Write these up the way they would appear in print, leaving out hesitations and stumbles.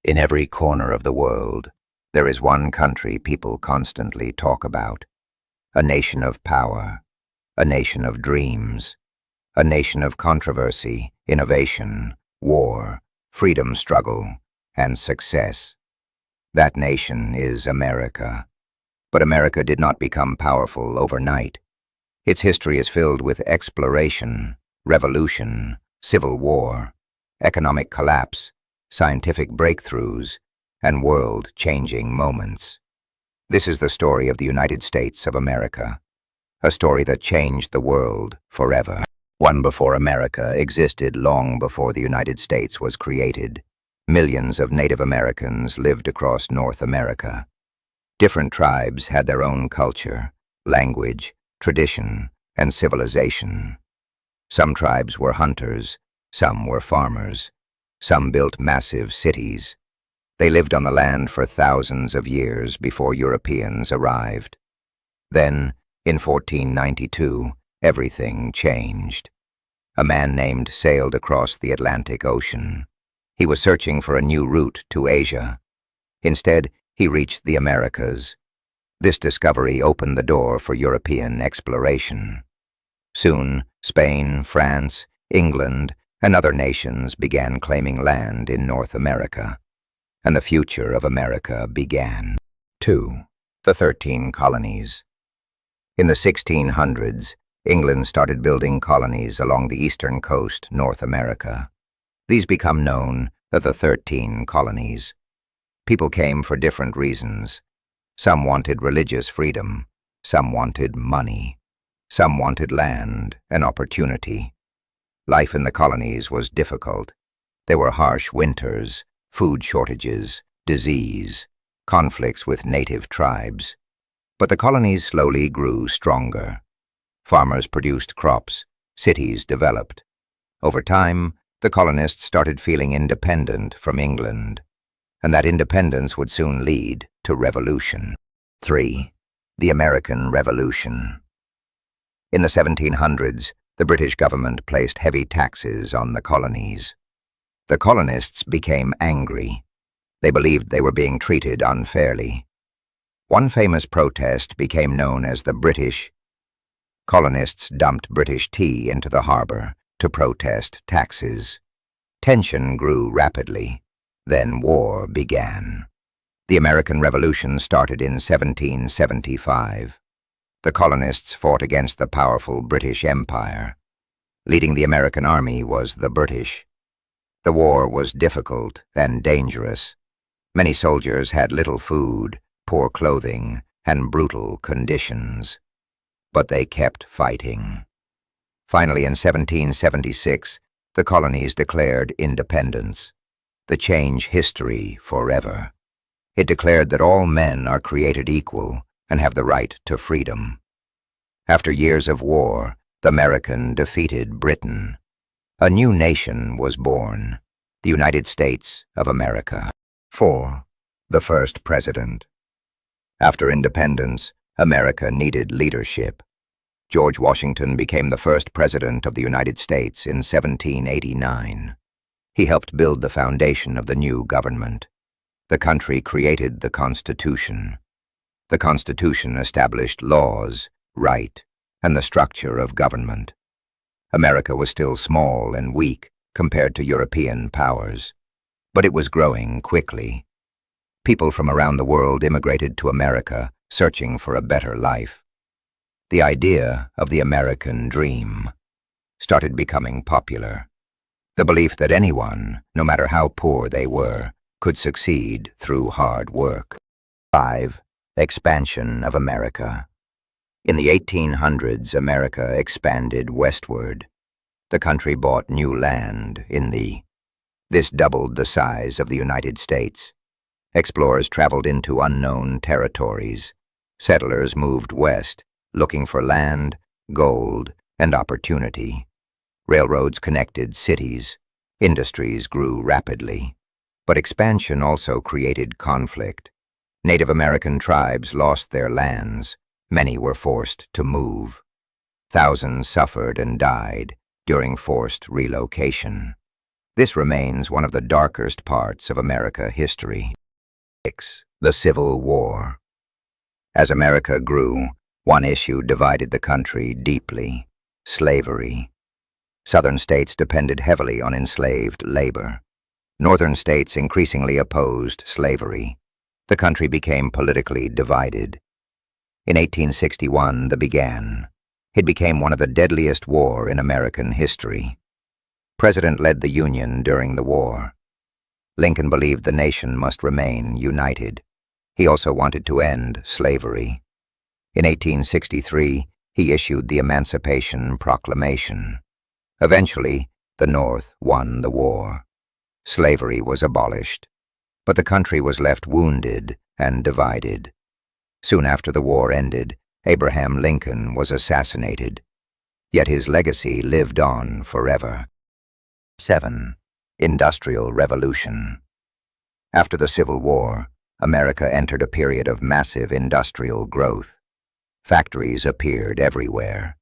In every corner of the world, there is one country people constantly talk about. A nation of power, a nation of dreams, a nation of controversy, innovation, war, freedom struggle, and success. That nation is America. But America did not become powerful overnight. Its history is filled with exploration, revolution, civil war, economic collapse, scientific breakthroughs, and world-changing moments. This is the story of the United States of America, a story that changed the world forever. One before America existed long before the United States was created. Millions of Native Americans lived across North America. Different tribes had their own culture, language, tradition, and civilization. Some tribes were hunters, some were farmers. Some built massive cities. They lived on the land for thousands of years before Europeans arrived. Then, in 1492, everything changed. A man named sailed across the Atlantic Ocean. He was searching for a new route to Asia. Instead, he reached the Americas. This discovery opened the door for European exploration. Soon, Spain, France, England, and other nations began claiming land in North America, and the future of America began. 2. The 13 colonies. In the 1600s, England started building colonies along the eastern coast, North America. These become known as the 13 colonies. People came for different reasons. Some wanted religious freedom, some wanted money, some wanted land and opportunity. Life in the colonies was difficult. There were harsh winters, food shortages, disease, conflicts with native tribes. But the colonies slowly grew stronger. Farmers produced crops, cities developed. Over time, the colonists started feeling independent from England, and that independence would soon lead to revolution. 3. The American Revolution. In the 1700s, the British government placed heavy taxes on the colonies. The colonists became angry. They believed they were being treated unfairly. One famous protest became known as the British. Colonists dumped British tea into the harbor to protest taxes. Tension grew rapidly. Then war began. The American Revolution started in 1775. The colonists fought against the powerful British Empire. Leading the American army was the British. The war was difficult and dangerous. Many soldiers had little food, poor clothing, and brutal conditions. But they kept fighting. Finally, in 1776, the colonies declared independence. The change history forever. It declared that all men are created equal and have the right to freedom. After years of war, the American defeated Britain. A new nation was born, the United States of America. 4. The first president. After independence, America needed leadership. George Washington became the first president of the United States in 1789. He helped build the foundation of the new government. The country created the Constitution. The Constitution established laws, right, and the structure of government. America was still small and weak compared to European powers, but it was growing quickly. People from around the world immigrated to America, searching for a better life. The idea of the American dream started becoming popular. The belief that anyone, no matter how poor they were, could succeed through hard work. 5. Expansion of America. In the 1800s, America expanded westward. The country bought new land This doubled the size of the United States. Explorers traveled into unknown territories. Settlers moved west, looking for land, gold, and opportunity. Railroads connected cities. Industries grew rapidly. But expansion also created conflict. Native American tribes lost their lands. Many were forced to move. Thousands suffered and died during forced relocation. This remains one of the darkest parts of America history. 6. The Civil War. As America grew, one issue divided the country deeply: slavery. Southern states depended heavily on enslaved labor. Northern states increasingly opposed slavery. The country became politically divided. In 1861, It became one of the deadliest wars in American history. President led the Union during the war. Lincoln believed the nation must remain united. He also wanted to end slavery. In 1863, he issued the Emancipation Proclamation. Eventually, the North won the war. Slavery was abolished, but the country was left wounded and divided. Soon after the war ended, Abraham Lincoln was assassinated. Yet his legacy lived on forever. 7. Industrial Revolution. After the Civil War, America entered a period of massive industrial growth. Factories appeared everywhere.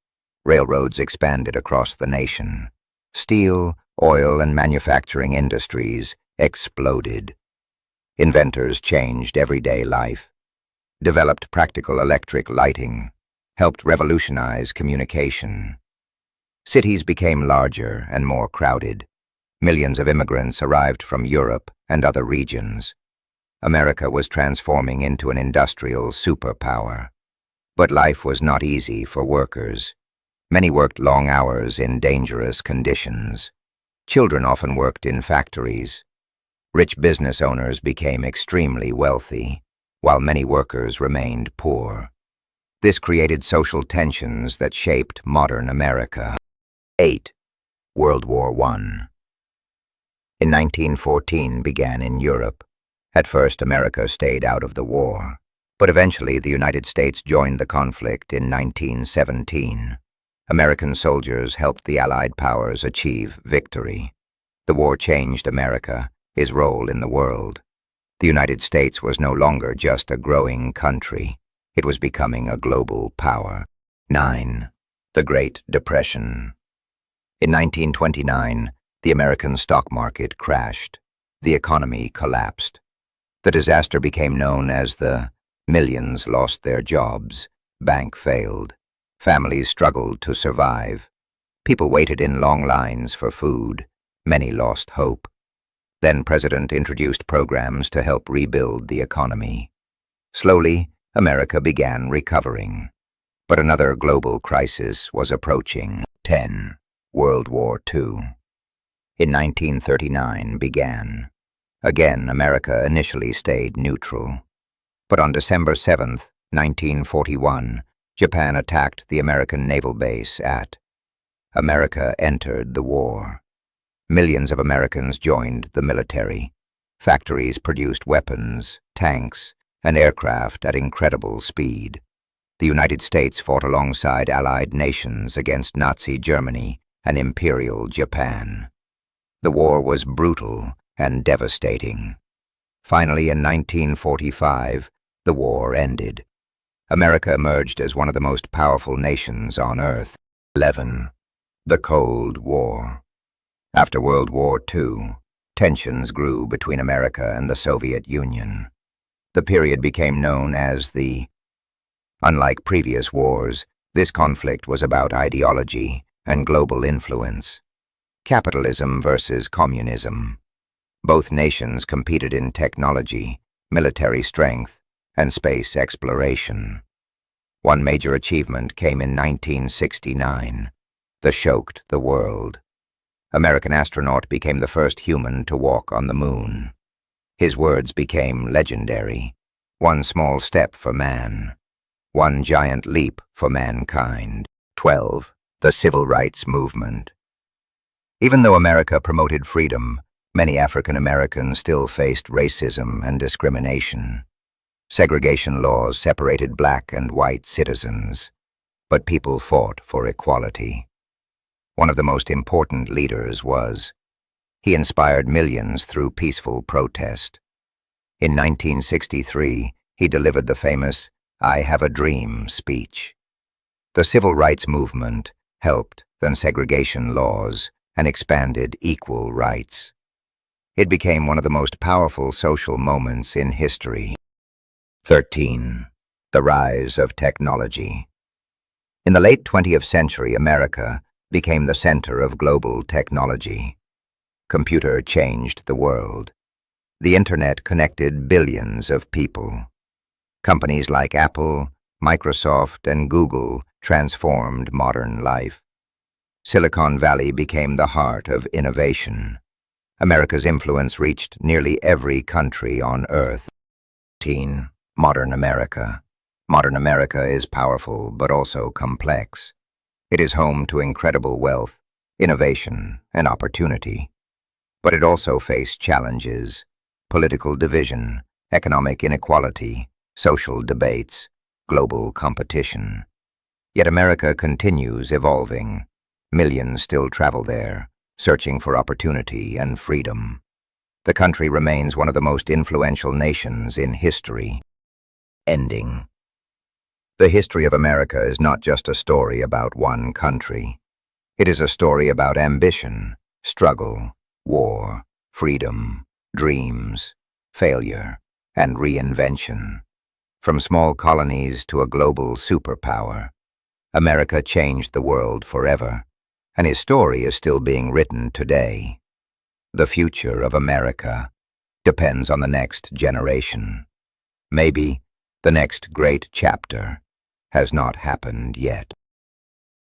Railroads expanded across the nation. Steel, oil, and manufacturing industries exploded. Inventors changed everyday life, developed practical electric lighting, helped revolutionize communication. Cities became larger and more crowded. Millions of immigrants arrived from Europe and other regions. America was transforming into an industrial superpower. But life was not easy for workers. Many worked long hours in dangerous conditions. Children often worked in factories. Rich business owners became extremely wealthy, while many workers remained poor. This created social tensions that shaped modern America. 8. World War I. In 1914 began in Europe. At first, America stayed out of the war, but eventually the United States joined the conflict in 1917. American soldiers helped the Allied powers achieve victory. The war changed America, his role in the world. The United States was no longer just a growing country. It was becoming a global power. 9. The Great Depression. In 1929, the American stock market crashed. The economy collapsed. The disaster became known as the millions lost their jobs, bank failed, families struggled to survive. People waited in long lines for food. Many lost hope. Then President introduced programs to help rebuild the economy. Slowly, America began recovering. But another global crisis was approaching. 10. World War II. In 1939 began. Again, America initially stayed neutral. But on December 7, 1941, Japan attacked the American naval base at. America entered the war. Millions of Americans joined the military. Factories produced weapons, tanks, and aircraft at incredible speed. The United States fought alongside Allied nations against Nazi Germany and Imperial Japan. The war was brutal and devastating. Finally, in 1945, the war ended. America emerged as one of the most powerful nations on Earth. 11. The Cold War. After World War II, tensions grew between America and the Soviet Union. The period became known as the. Unlike previous wars, this conflict was about ideology and global influence. Capitalism versus communism. Both nations competed in technology, military strength, and space exploration. One major achievement came in 1969. That shocked the world. American astronaut became the first human to walk on the moon. His words became legendary. One small step for man. One giant leap for mankind. 12. The Civil Rights Movement. Even though America promoted freedom, many African Americans still faced racism and discrimination. Segregation laws separated black and white citizens, but people fought for equality. One of the most important leaders he inspired millions through peaceful protest. In 1963, he delivered the famous "I Have a Dream" speech. The Civil Rights Movement helped then segregation laws and expanded equal rights. It became one of the most powerful social moments in history. 13. The rise of technology. In the late 20th century, America became the center of global technology. Computer changed the world. The internet connected billions of people. Companies like Apple, Microsoft, and Google transformed modern life. Silicon Valley became the heart of innovation. America's influence reached nearly every country on Earth. 14. Modern America. Modern America is powerful but also complex. It is home to incredible wealth, innovation, and opportunity. But it also faced challenges: political division, economic inequality, social debates, global competition. Yet America continues evolving. Millions still travel there, searching for opportunity and freedom. The country remains one of the most influential nations in history. Ending. The history of America is not just a story about one country. It is a story about ambition, struggle, war, freedom, dreams, failure, and reinvention. From small colonies to a global superpower, America changed the world forever, and his story is still being written today. The future of America depends on the next generation. Maybe the next great chapter has not happened yet.